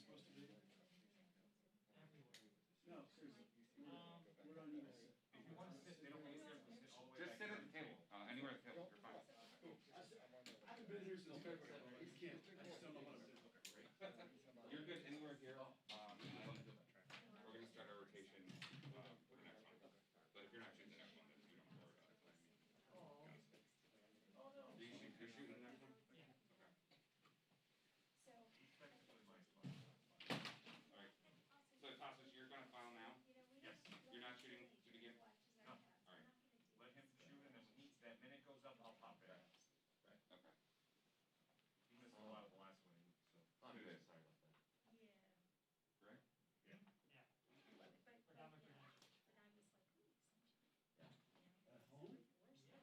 supposed to be? Everywhere. No, seriously. Where do I need to sit? If you want to sit, they don't want you to sit all the way Just back sit here. at the table, anywhere at the table, you're fine. I haven't been here since February. You can't. I just don't know what I'm doing. You're good anywhere here. We're gonna start our rotation for the next one. But if you're not shooting the next one, then we don't have to worry about it. You're shooting the next one? Yeah. Okay. Effectively my spot. All right. So Tassos, you're gonna file now? Yes. You're not shooting again? No. All right. Let him shoot, and then when that minute goes up, I'll pop it. Right. Okay. He missed a lot of the last one, so. I'm good. Sorry about that. Yeah. Right? Yeah. Yeah. But Forgot my yeah, credentials. but I was like, ooh, sunshine. Yeah. At home? Worse Yeah.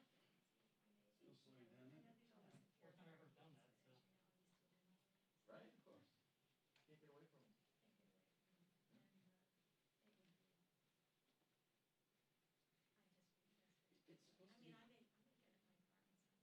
Still slow you down there? First time I've ever done that, so. Right, of course. Take it away from me. It's supposed I to mean, be. I may get it in my apartment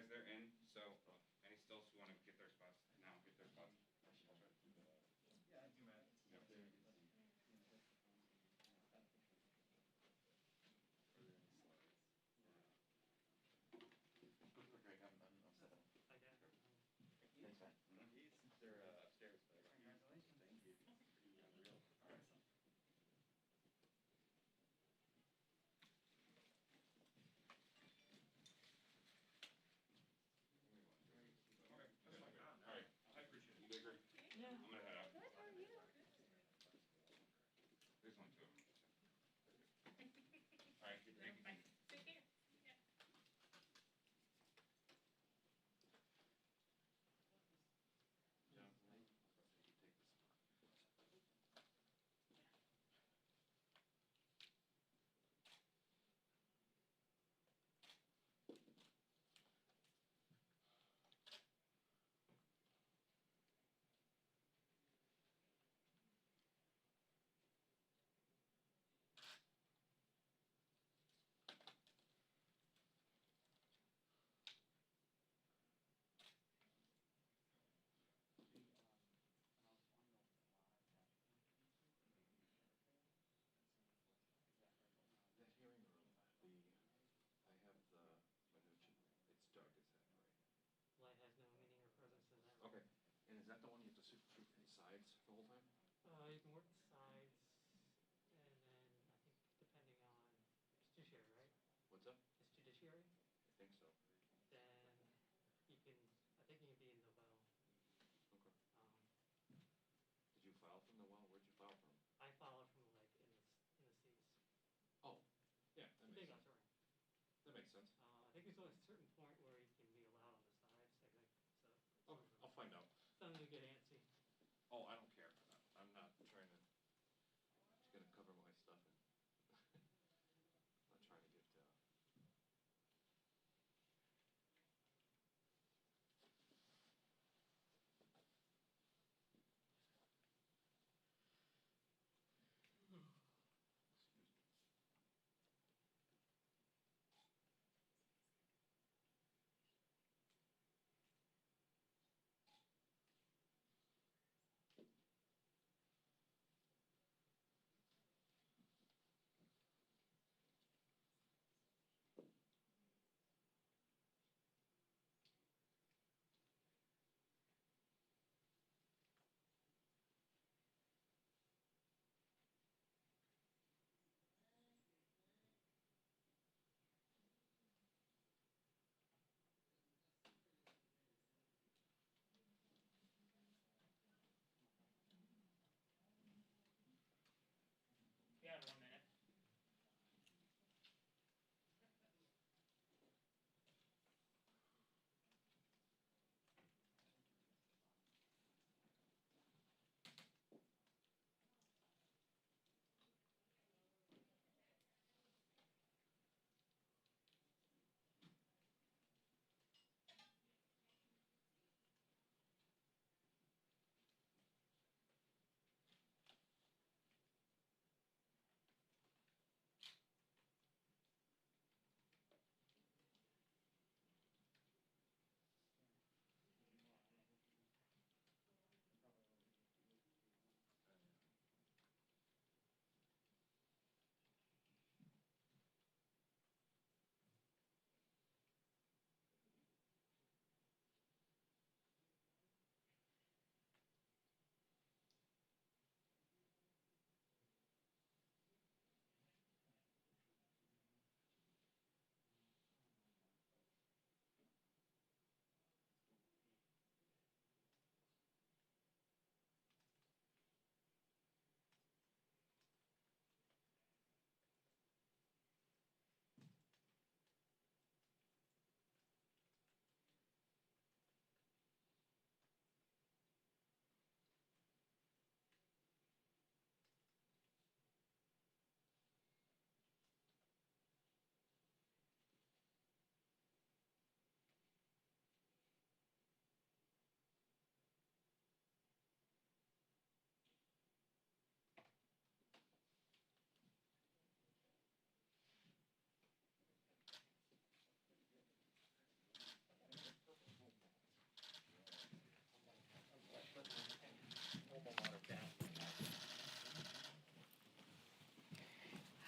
guys, they're in, so any stills who wanna get their spots now, get their spots. Yeah, I do, Matt. Greg, I'm settled. I got it. Thanks, man. They're upstairs, but. Congratulations. Thank you. Pretty unreal. Awesome. Okay, that's fine. Yeah, Alright, I appreciate you it. guys agree? Yeah. I'm gonna head out. Good, how are you? There's one too. Alright, thank you. Bye. Take care. Yeah. John, you take this spot. That hearing room, I have Minuchin. It's dark as heck, right? Light has no meaning or presence in that. Okay, and is that the one you have to shoot from the sides the whole time? You can work the sides, and then I think depending on, it's judiciary, right? What's up? It's judiciary, I think so. then you can, I think you can be in the well. Okay. Um, Did you file from the well? Where'd you file from? I follow from like in the seas. Oh, yeah, that Big, makes I'm sense. sorry. That makes sense. I think there's only a certain point where you can be allowed on the sides, I think, so. Okay, I'll find out. Something to get antsy. Oh, I don't care. I'm not trying to, just gonna cover my stuff and not trying to get, excuse me.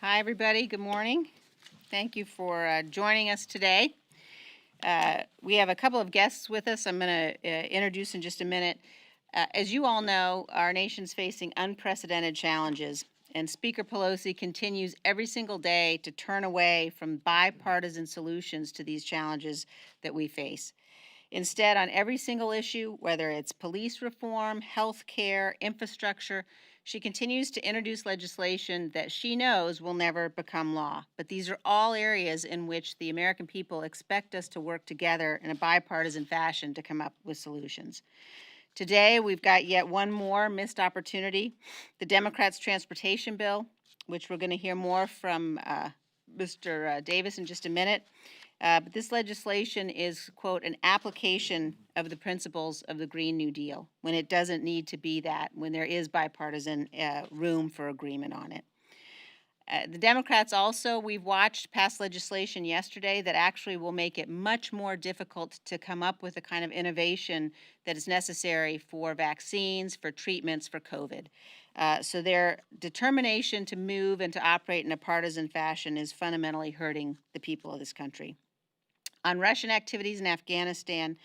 Hi, everybody. Good morning. Thank you for joining us today. We have a couple of guests with us. I'm going to introduce in just a minute. As you all know, our nation's facing unprecedented challenges, and Speaker Pelosi continues every single day to turn away from bipartisan solutions to these challenges that we face. Instead, on every single issue, whether it's police reform, health care, infrastructure, she continues to introduce legislation that she knows will never become law. But these are all areas in which the American people expect us to work together in a bipartisan fashion to come up with solutions. Today, we've got yet one more missed opportunity, the Democrats' transportation bill, which we're going to hear more from Mr. Davis in just a minute. But this legislation is, quote, an application of the principles of the Green New Deal, when it doesn't need to be that, when there is bipartisan room for agreement on it. The Democrats also, we've watched, pass legislation yesterday that actually will make it much more difficult to come up with the kind of innovation that is necessary for vaccines, for treatments, for COVID. So their determination to move and to operate in a partisan fashion is fundamentally hurting the people of this country. On Russian activities in Afghanistan,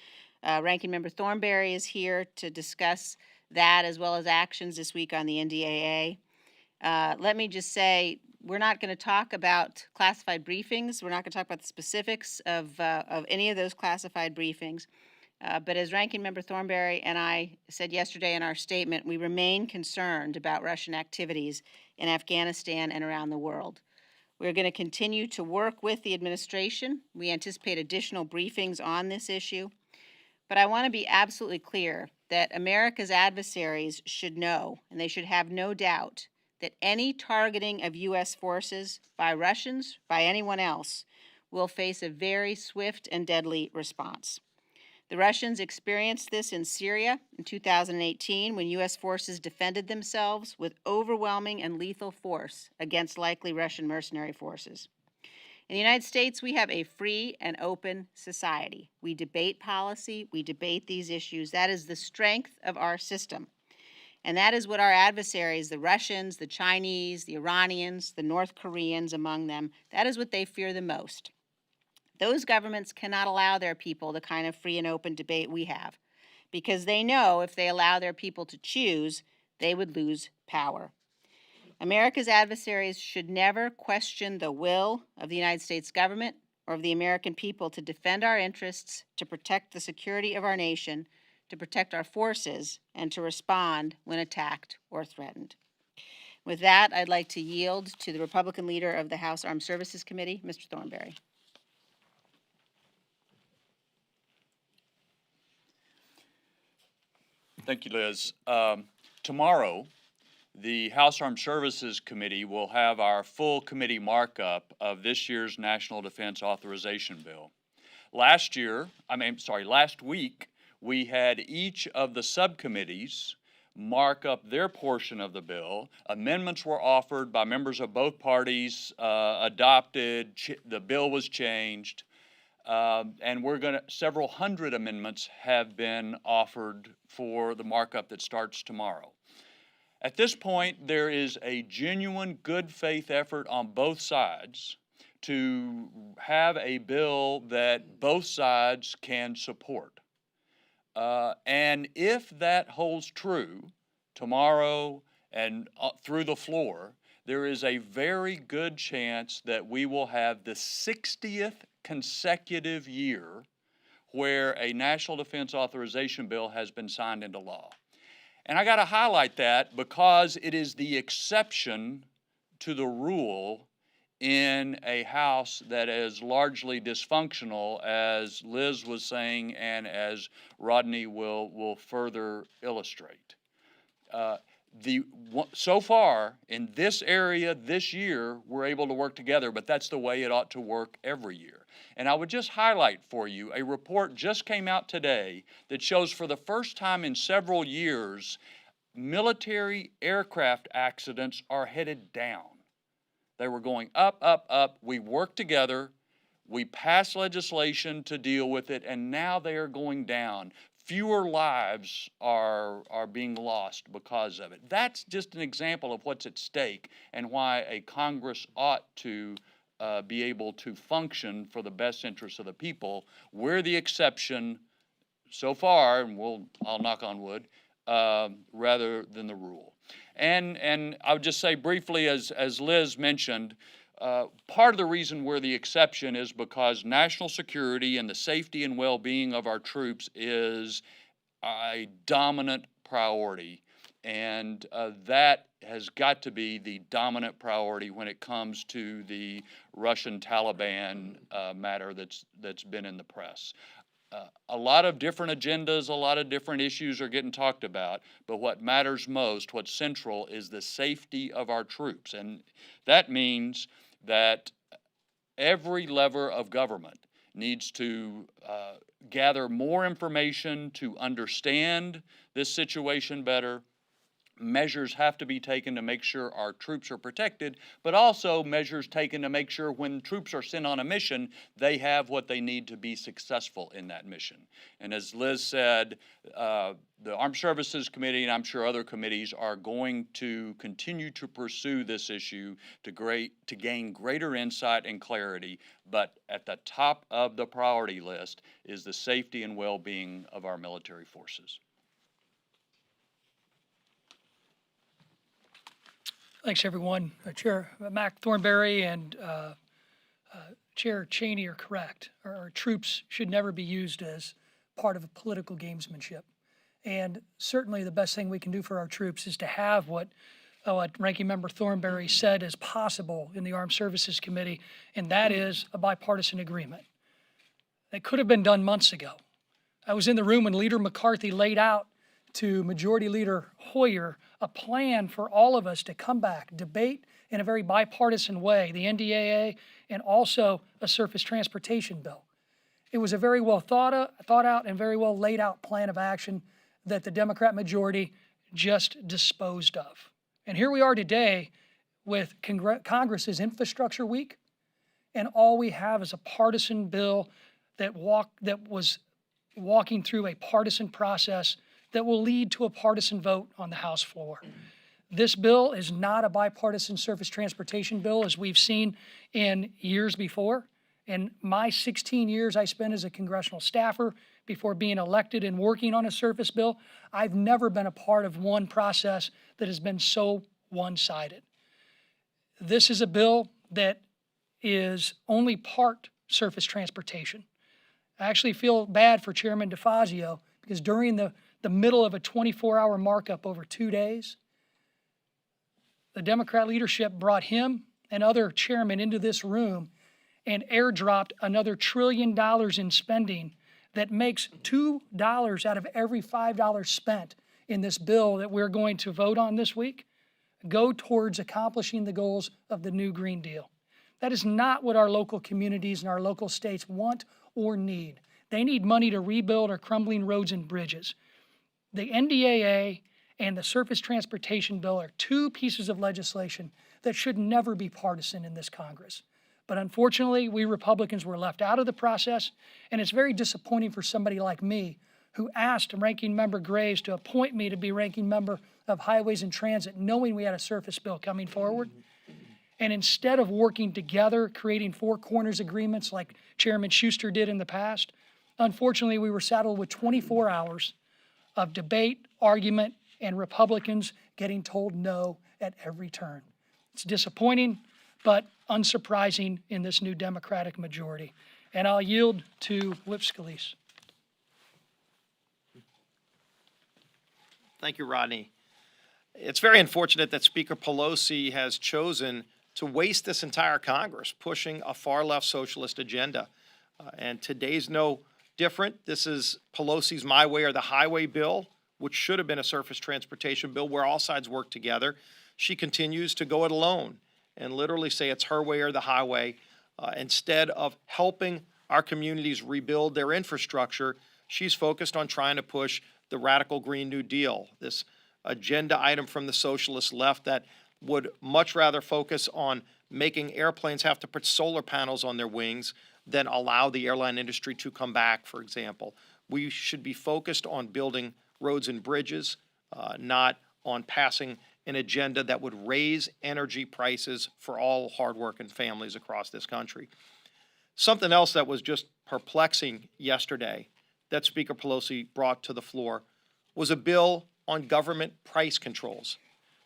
Ranking Member Thornberry is here to discuss that as well as actions this week on the NDAA. Let me just say, we're not going to talk about classified briefings. We're not going to talk about the specifics of any of those classified briefings. But as Ranking Member Thornberry and I said yesterday in our statement, we remain concerned about Russian activities in Afghanistan and around the world. We're going to continue to work with the administration. We anticipate additional briefings on this issue. But I want to be absolutely clear that America's adversaries should know, and they should have no doubt, that any targeting of U.S. forces by Russians, by anyone else, will face a very swift and deadly response. The Russians experienced this in Syria in 2018 when U.S. forces defended themselves with overwhelming and lethal force against likely Russian mercenary forces. In the United States, we have a free and open society. We debate policy, we debate these issues. That is the strength of our system. And that is what our adversaries, the Russians, the Chinese, the Iranians, the North Koreans among them, that is what they fear the most. Those governments cannot allow their people the kind of free and open debate we have, because they know if they allow their people to choose, they would lose power. America's adversaries should never question the will of the United States government or of the American people to defend our interests, to protect the security of our nation, to protect our forces, and to respond when attacked or threatened. With that, I'd like to yield to the Republican leader of the House Armed Services Committee, Mr. Thornberry. Thank you, Liz. Tomorrow, the House Armed Services Committee will have our full committee markup of this year's National Defense Authorization Bill. Last week, we had each of the subcommittees mark up their portion of the bill. Amendments were offered by members of both parties, adopted, the bill was changed. And several hundred amendments have been offered for the markup that starts tomorrow. At this point, there is a genuine good faith effort on both sides to have a bill that both sides can support. And if that holds true tomorrow and through the floor, there is a very good chance that we will have the 60th consecutive year where a National Defense Authorization Bill has been signed into law. And I got to highlight that because it is the exception to the rule in a House that is largely dysfunctional, as Liz was saying and as Rodney will further illustrate. So far, in this area this year, we're able to work together, but that's the way it ought to work every year. And I would just highlight for you, a report just came out today that shows for the first time in several years, military aircraft accidents are headed down. They were going up, up, up. We worked together. We passed legislation to deal with it, and now they are going down. Fewer lives are being lost because of it. That's just an example of what's at stake and why a Congress ought to be able to function for the best interests of the people. We're the exception so far, and I'll knock on wood, rather than the rule. And I would just say briefly, as Liz mentioned, part of the reason we're the exception is because national security and the safety and well-being of our troops is a dominant priority. And that has got to be the dominant priority when it comes to the Russian Taliban matter that's been in the press. A lot of different agendas, a lot of different issues are getting talked about, but what matters most, what's central, is the safety of our troops. And that means that every level of government needs to gather more information to understand this situation better. Measures have to be taken to make sure our troops are protected, but also measures taken to make sure when troops are sent on a mission, they have what they need to be successful in that mission. And as Liz said, the Armed Services Committee, and I'm sure other committees, are going to continue to pursue this issue to gain greater insight and clarity. But at the top of the priority list is the safety and well-being of our military forces. Thanks, everyone. Chair Mac Thornberry and Chair Cheney are correct. Our troops should never be used as part of a political gamesmanship. And certainly the best thing we can do for our troops is to have what Ranking Member Thornberry said is possible in the Armed Services Committee, and that is a bipartisan agreement. That could have been done months ago. I was in the room when Leader McCarthy laid out to Majority Leader Hoyer a plan for all of us to come back, debate in a very bipartisan way, the NDAA and also a surface transportation bill. It was a very well thought out and very well laid out plan of action that the Democrat majority just disposed of. And here we are today with Congress's Infrastructure Week, and all we have is a partisan bill that was walking through a partisan process that will lead to a partisan vote on the House floor. This bill is not a bipartisan surface transportation bill as we've seen in years before. In my 16 years I spent as a congressional staffer before being elected and working on a surface bill, I've never been a part of one process that has been so one-sided. This is a bill that is only part surface transportation. I actually feel bad for Chairman DeFazio because during the middle of a 24-hour markup over 2 days, the Democrat leadership brought him and other chairmen into this room and airdropped another $1 trillion in spending that makes $2 out of every $5 spent in this bill that we're going to vote on this week go towards accomplishing the goals of the new Green Deal. That is not what our local communities and our local states want or need. They need money to rebuild our crumbling roads and bridges. The NDAA and the Surface Transportation Bill are two pieces of legislation that should never be partisan in this Congress. But unfortunately, we Republicans were left out of the process, and it's very disappointing for somebody like me who asked Ranking Member Graves to appoint me to be Ranking Member of Highways and Transit, knowing we had a surface bill coming forward. And instead of working together, creating four corners agreements like Chairman Schuster did in the past, unfortunately, we were saddled with 24 hours of debate, argument, and Republicans getting told no at every turn. It's disappointing, but unsurprising in this new Democratic majority. And I'll yield to Whip Scalise. Thank you, Rodney. It's very unfortunate that Speaker Pelosi has chosen to waste this entire Congress pushing a far-left socialist agenda. And today's no different. This is Pelosi's My Way or the Highway bill, which should have been a surface transportation bill where all sides work together. She continues to go it alone and literally say it's her way or the highway. Instead of helping our communities rebuild their infrastructure, she's focused on trying to push the radical Green New Deal, this agenda item from the socialist left that would much rather focus on making airplanes have to put solar panels on their wings then allow the airline industry to come back, for example. We should be focused on building roads and bridges, not on passing an agenda that would raise energy prices for all hardworking families across this country. Something else that was just perplexing yesterday that Speaker Pelosi brought to the floor was a bill on government price controls.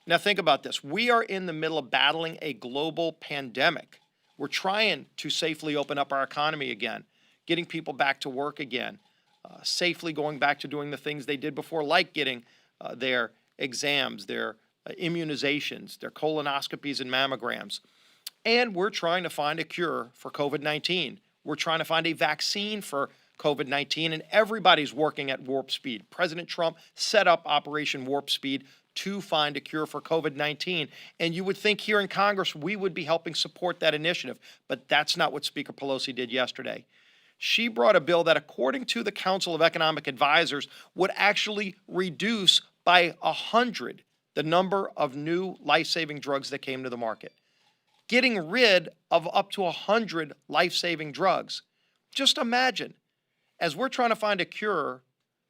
Now think about this. We are in the middle of battling a global pandemic. We're trying to safely open up our economy again, getting people back to work again, safely going back to doing the things they did before, like getting their exams, their immunizations, their colonoscopies and mammograms. And we're trying to find a cure for COVID-19. We're trying to find a vaccine for COVID-19, and everybody's working at warp speed. President Trump set up Operation Warp Speed to find a cure for COVID-19. And you would think here in Congress we would be helping support that initiative, but that's not what Speaker Pelosi did yesterday. She brought a bill that, according to the Council of Economic Advisors, would actually reduce by 100 the number of new life-saving drugs that came to the market. Getting rid of up to 100 life-saving drugs. Just imagine, as we're trying to find a cure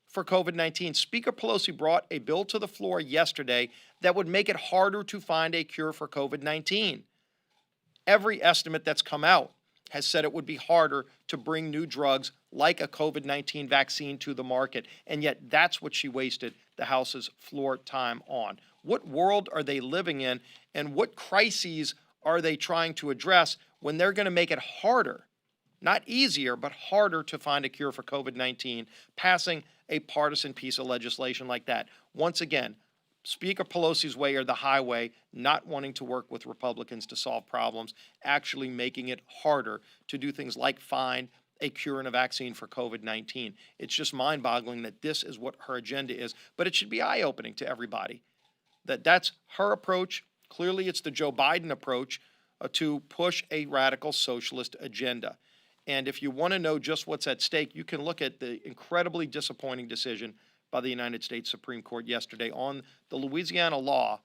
for COVID-19, Speaker Pelosi brought a bill to the floor yesterday that would make it harder to find a cure for COVID-19. Every estimate that's come out has said it would be harder to bring new drugs like a COVID-19 vaccine to the market, and yet that's what she wasted the House's floor time on. What world are they living in, and what crises are they trying to address when they're going to make it harder, not easier, but harder to find a cure for COVID-19, passing a partisan piece of legislation like that? Once again, Speaker Pelosi's way or the highway, not wanting to work with Republicans to solve problems, actually making it harder to do things like find a cure and a vaccine for COVID-19. It's just mind-boggling that this is what her agenda is, but it should be eye-opening to everybody that that's her approach. Clearly, it's the Joe Biden approach to push a radical socialist agenda. And if you want to know just what's at stake, you can look at the incredibly disappointing decision by the United States Supreme Court yesterday on the Louisiana law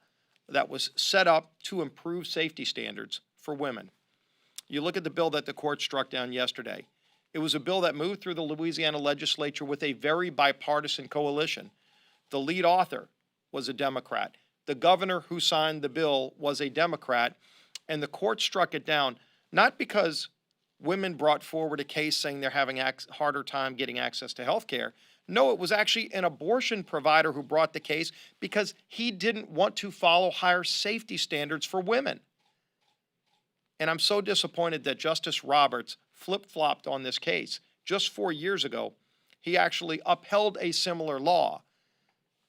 that was set up to improve safety standards for women. You look at the bill that the court struck down yesterday. It was a bill that moved through the Louisiana legislature with a very bipartisan coalition. The lead author was a Democrat. The governor who signed the bill was a Democrat, and the court struck it down not because women brought forward a case saying they're having a harder time getting access to health care. No, it was actually an abortion provider who brought the case because he didn't want to follow higher safety standards for women. And I'm so disappointed that Justice Roberts flip-flopped on this case. Just 4 years ago, he actually upheld a similar law.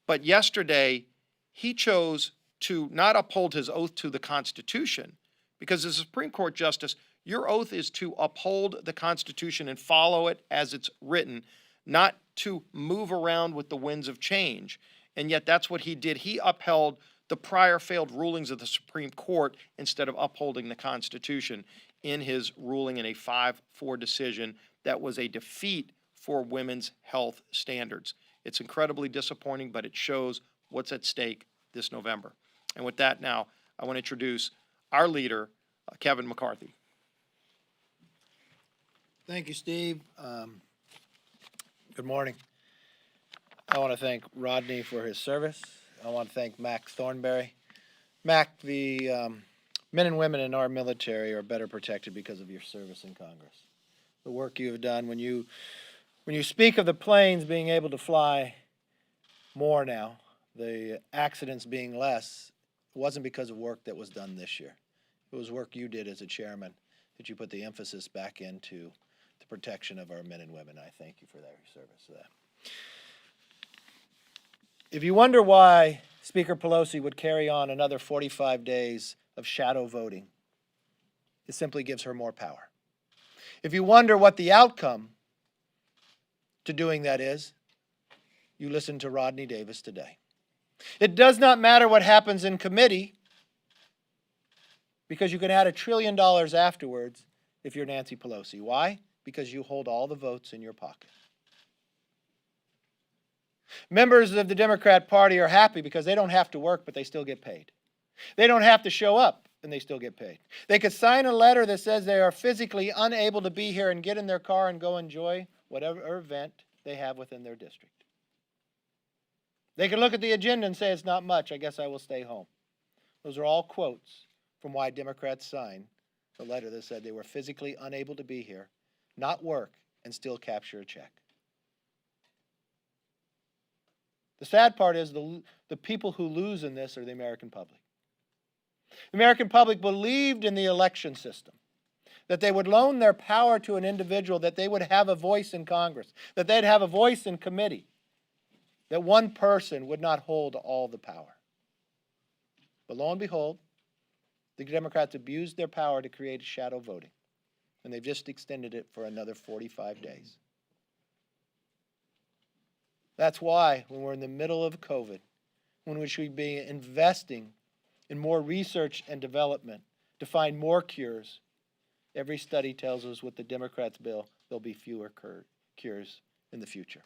But yesterday, he chose to not uphold his oath to the Constitution, because as a Supreme Court justice, your oath is to uphold the Constitution and follow it as it's written, not to move around with the winds of change. And yet that's what he did. He upheld the prior failed rulings of the Supreme Court instead of upholding the Constitution in his ruling in a 5-4 decision that was a defeat for women's health standards. It's incredibly disappointing, but it shows what's at stake this November. And with that now, I want to introduce our leader, Kevin McCarthy. Thank you, Steve. Good morning. I want to thank Rodney for his service. I want to thank Mac Thornberry. Mac, the men and women in our military are better protected because of your service in Congress. The work you have done, when you speak of the planes being able to fly more now, the accidents being less, it wasn't because of work that was done this year. It was work you did as a chairman that you put the emphasis back into the protection of our men and women. I thank you for that service. If you wonder why Speaker Pelosi would carry on another 45 days of shadow voting, it simply gives her more power. If you wonder what the outcome to doing that is, you listen to Rodney Davis today. It does not matter what happens in committee, because you can add $1 trillion afterwards if you're Nancy Pelosi. Why? Because you hold all the votes in your pocket. Members of the Democrat Party are happy because they don't have to work, but they still get paid. They don't have to show up, and they still get paid. They could sign a letter that says they are physically unable to be here and get in their car and go enjoy whatever event they have within their district. They could look at the agenda and say, it's not much, I guess I will stay home. Those are all quotes from why Democrats signed the letter that said they were physically unable to be here, not work, and still capture a check. The sad part is the people who lose in this are the American public. The American public believed in the election system, that they would loan their power to an individual, that they would have a voice in Congress, that they'd have a voice in committee, that one person would not hold all the power. But lo and behold, the Democrats abused their power to create shadow voting, and they've just extended it for another 45 days. That's why, when we're in the middle of COVID, when we should be investing in more research and development to find more cures, every study tells us with the Democrats' bill, there'll be fewer cures in the future.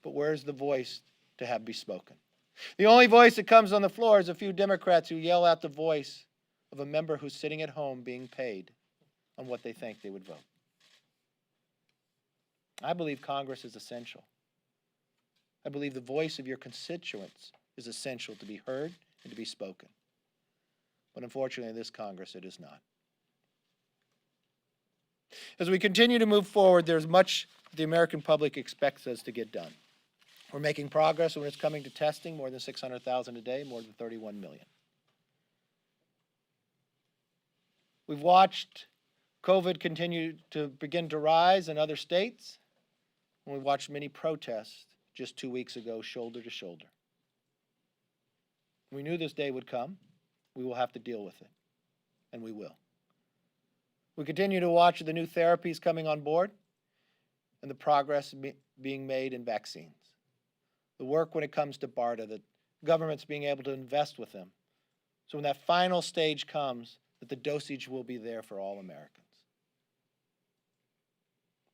But where's the voice to have be spoken? The only voice that comes on the floor is a few Democrats who yell out the voice of a member who's sitting at home being paid on what they think they would vote. I believe Congress is essential. I believe the voice of your constituents is essential to be heard and to be spoken. But unfortunately, in this Congress, it is not. As we continue to move forward, there's much the American public expects us to get done. We're making progress when it's coming to testing, more than 600,000 a day, more than 31 million. We've watched COVID continue to begin to rise in other states, and we watched many protests just 2 weeks ago, shoulder to shoulder. We knew this day would come. We will have to deal with it, and we will. We continue to watch the new therapies coming on board and the progress being made in vaccines. The work when it comes to BARDA, the government's being able to invest with them. So when that final stage comes, that the dosage will be there for all Americans.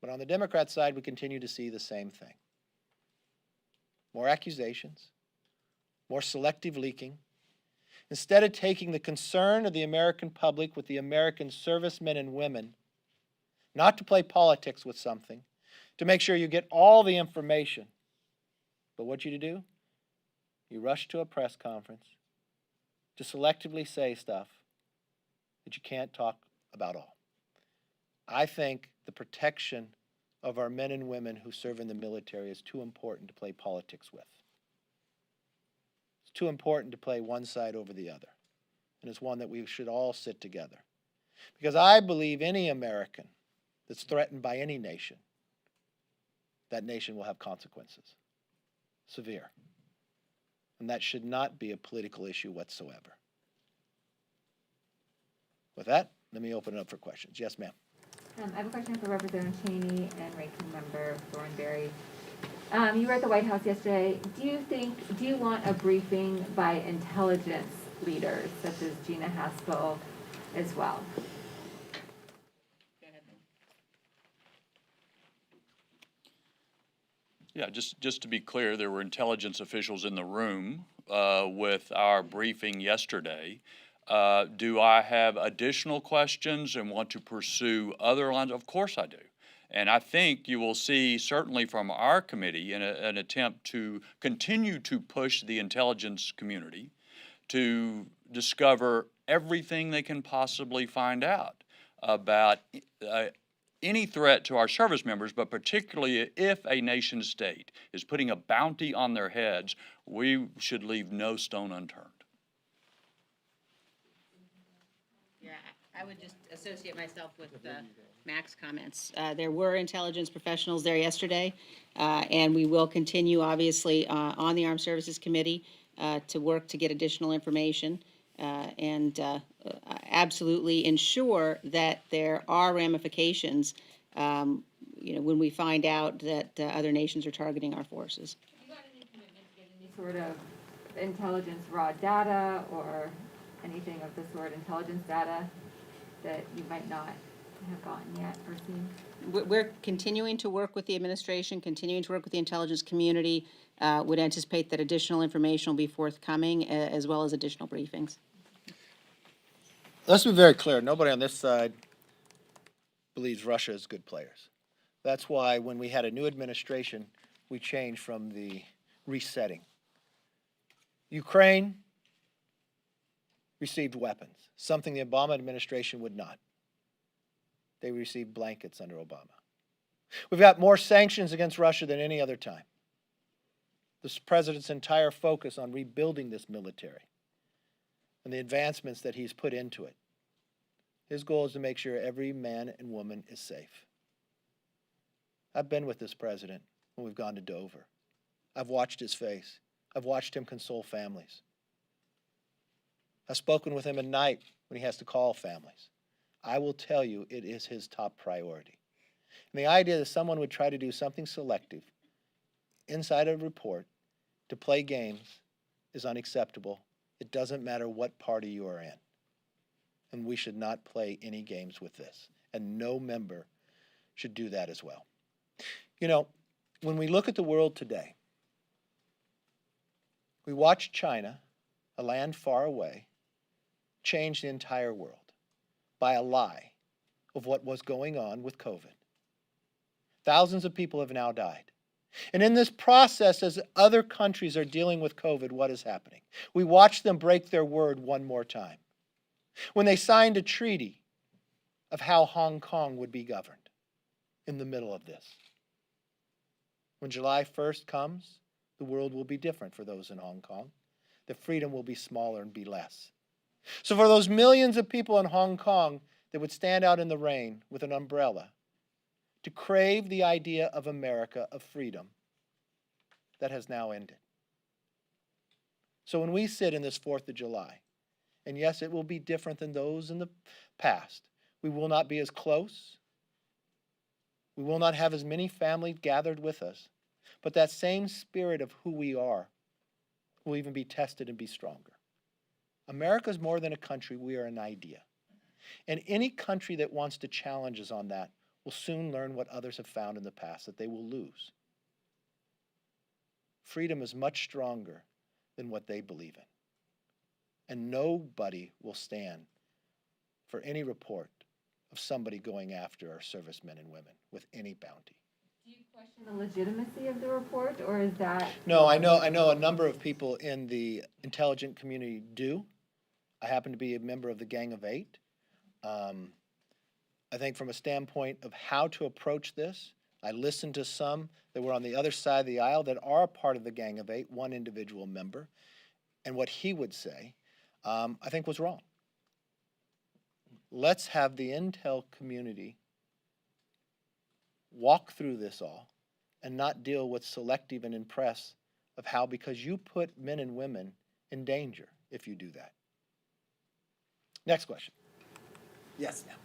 But on the Democrat side, we continue to see the same thing. More accusations, more selective leaking. Instead of taking the concern of the American public with the American servicemen and women, not to play politics with something, to make sure you get all the information. But what you do? You rush to a press conference to selectively say stuff that you can't talk about all. I think the protection of our men and women who serve in the military is too important to play politics with. It's too important to play one side over the other. And it's one that we should all sit together. Because I believe any American that's threatened by any nation, that nation will have consequences. Severe. And that should not be a political issue whatsoever. With that, let me open it up for questions. Yes, ma'am. I have a question for Representative Cheney and Ranking Member Thornberry. You were at the White House yesterday. Do you want a briefing by intelligence leaders such as Gina Haspel as well? Yeah, just to be clear, there were intelligence officials in the room with our briefing yesterday. Do I have additional questions and want to pursue other lines? Of course I do. And I think you will see, certainly from our committee, an attempt to continue to push the intelligence community to discover everything they can possibly find out about any threat to our service members, but particularly if a nation state is putting a bounty on their heads, we should leave no stone unturned. Yeah, I would just associate myself with Mac's comments. There were intelligence professionals there yesterday, and we will continue, obviously, on the Armed Services Committee to work to get additional information and absolutely ensure that there are ramifications, when we find out that other nations are targeting our forces. Have you got any commitment to get any sort of intelligence raw data or anything of the sort, intelligence data that you might not have gotten yet or seen? We're continuing to work with the administration, continuing to work with the intelligence community. Would anticipate that additional information will be forthcoming, as well as additional briefings. let's be very clear. Nobody on this side believes Russia is good players. That's why when we had a new administration, we changed from the resetting. Ukraine received weapons, something the Obama administration would not. They received blankets under Obama. We've got more sanctions against Russia than any other time. This president's entire focus on rebuilding this military and the advancements that he's put into it. His goal is to make sure every man and woman is safe. I've been with this president when we've gone to Dover. I've watched his face. I've watched him console families. I've spoken with him at night when he has to call families. I will tell you it is his top priority. And the idea that someone would try to do something selective inside a report to play games is unacceptable. It doesn't matter what party you are in. And we should not play any games with this. And no member should do that as well. You know, when we look at the world today, we watch China, a land far away, change the entire world by a lie of what was going on with COVID. Thousands of people have now died. And in this process, as other countries are dealing with COVID, what is happening? We watch them break their word one more time. When they signed a treaty of how Hong Kong would be governed in the middle of this. When July 1st comes, the world will be different for those in Hong Kong. The freedom will be smaller and be less. So for those millions of people in Hong Kong that would stand out in the rain with an umbrella to crave the idea of America, of freedom, that has now ended. So when we sit in this 4th of July, and yes, it will be different than those in the past. We will not be as close. We will not have as many families gathered with us. But that same spirit of who we are will even be tested and be stronger. America is more than a country. We are an idea. And any country that wants to challenge us on that will soon learn what others have found in the past, that they will lose. Freedom is much stronger than what they believe in. And nobody will stand for any report of somebody going after our servicemen and women with any bounty. Do you question the legitimacy of the report, or is that? No, I know a number of people in the intelligence community do. I happen to be a member of the Gang of Eight. I think from a standpoint of how to approach this, I listened to some that were on the other side of the aisle that are part of the Gang of Eight, one individual member, and what he would say, I think was wrong. Let's have the intel community walk through this all and not deal with selective and impress of how, because you put men and women in danger if you do that. Next question. Yes, ma'am.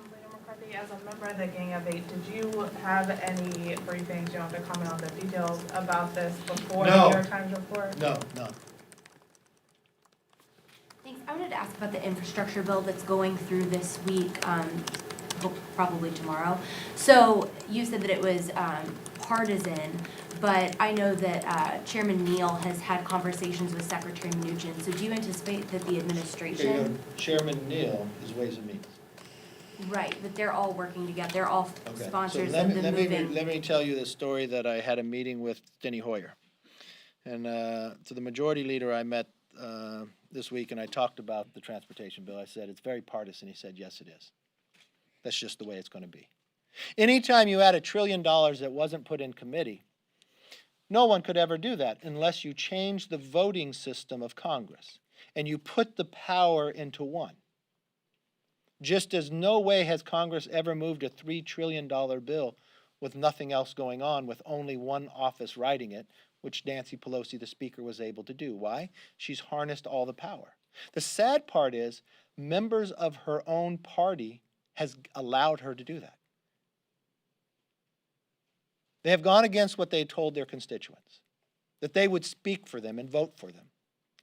Leader McCarthy, as a member of the Gang of Eight, did you have any briefings, you don't have to comment on the details about this before the New York Times report? No. Thanks. I wanted to ask about the infrastructure bill that's going through this week, probably tomorrow. So you said that it was partisan, but I know that Chairman Neal has had conversations with Secretary Mnuchin. So do you anticipate that the administration? Chairman Neal is Ways and Means. Right, that they're all working together. They're all Okay. sponsors So of the moving. Let me tell you the story that I had a meeting with Steny Hoyer. And to the majority leader I met this week, and I talked about the transportation bill. I said, it's very partisan. He said, yes, it is. That's just the way it's going to be. Anytime you add $1 trillion that wasn't put in committee, no one could ever do that unless you change the voting system of Congress and you put the power into one. Just as no way has Congress ever moved a $3 trillion bill with nothing else going on, with only one office writing it, which Nancy Pelosi, the Speaker, was able to do. Why? She's harnessed all the power. The sad part is members of her own party has allowed her to do that. They have gone against what they told their constituents, that they would speak for them and vote for them.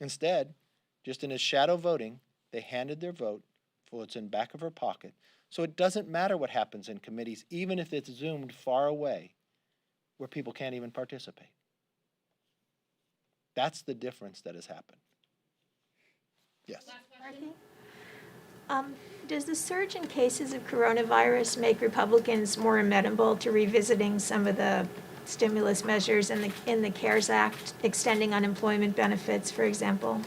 Instead, just in his shadow voting, they handed their vote for what's in the back of her pocket. So it doesn't matter what happens in committees, even if it's zoomed far away where people can't even participate. That's the difference that has happened. Yes. Does the surge in cases of coronavirus make Republicans more amenable to revisiting some of the stimulus measures in the CARES Act, extending unemployment benefits, for example?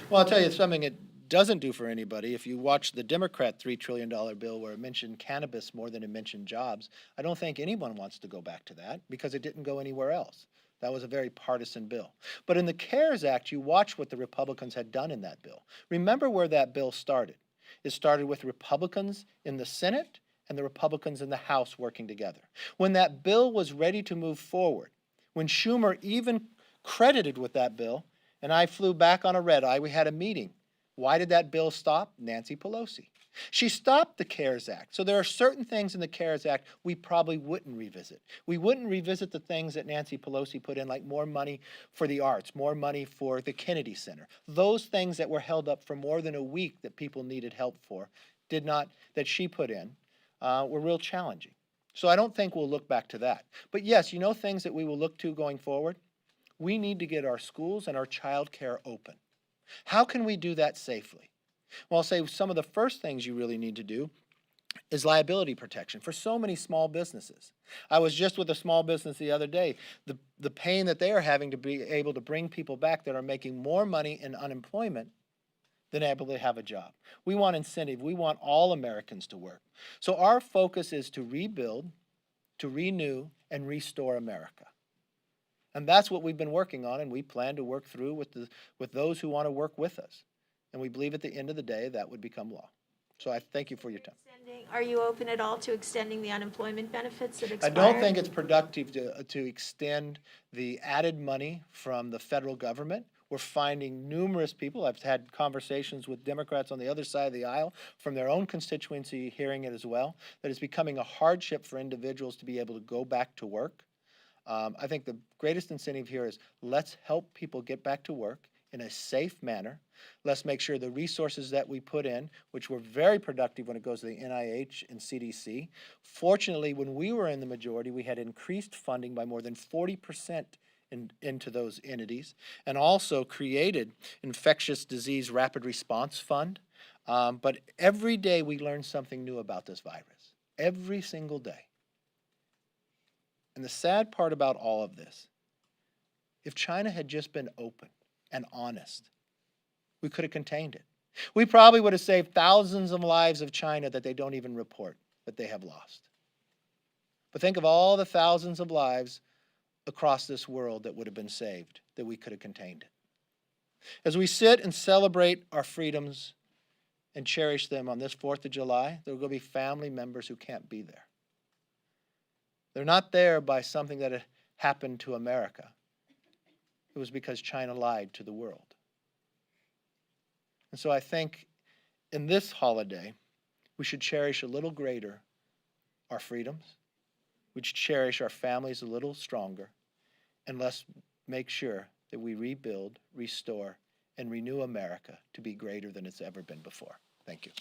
Well, I'll tell you something it doesn't do for anybody. If you watch the Democrat $3 trillion bill where it mentioned cannabis more than it mentioned jobs, I don't think anyone wants to go back to that because it didn't go anywhere else. That was a very partisan bill. But in the CARES Act, you watch what the Republicans had done in that bill. Remember where that bill started. It started with Republicans in the Senate and the Republicans in the House working together. When that bill was ready to move forward, when Schumer even credited with that bill, and I flew back on a red eye, we had a meeting. Why did that bill stop? Nancy Pelosi. She stopped the CARES Act. So there are certain things in the CARES Act we probably wouldn't revisit. We wouldn't revisit the things that Nancy Pelosi put in, like more money for the arts, more money for the Kennedy Center. Those things that were held up for more than a week that people needed help for, that she put in, were real challenging. So I don't think we'll look back to that. But yes, things that we will look to going forward? We need to get our schools and our child care open. How can we do that safely? Well, I'll say some of the first things you really need to do is liability protection for so many small businesses. I was just with a small business the other day. The pain that they are having to be able to bring people back that are making more money in unemployment than able to have a job. We want incentive. We want all Americans to work. So our focus is to rebuild, to renew, and restore America. And that's what we've been working on, and we plan to work through with those who want to work with us. And we believe at the end of the day that would become law. So I thank you for your time. Are you open at all to extending the unemployment benefits that I expire? don't think it's productive to extend the added money from the federal government. We're finding numerous people, I've had conversations with Democrats on the other side of the aisle from their own constituency hearing it as well, that it's becoming a hardship for individuals to be able to go back to work. I think the greatest incentive here is let's help people get back to work in a safe manner. Let's make sure the resources that we put in, which were very productive when it goes to the NIH and CDC. Fortunately, when we were in the majority, we had increased funding by more than 40% into those entities, and also created infectious disease rapid response fund. But every day we learn something new about this virus. Every single day. And the sad part about all of this, if China had just been open and honest, we could have contained it. We probably would have saved thousands of lives of China that they don't even report that they have lost. But think of all the thousands of lives across this world that would have been saved, that we could have contained it. As we sit and celebrate our freedoms and cherish them on this 4th of July, there will be family members who can't be there. They're not there by something that had happened to America. It was because China lied to the world. And so I think in this holiday, we should cherish a little greater our freedoms. We should cherish our families a little stronger. And let's make sure that we rebuild, restore, and renew America to be greater than it's ever been before. Thank you.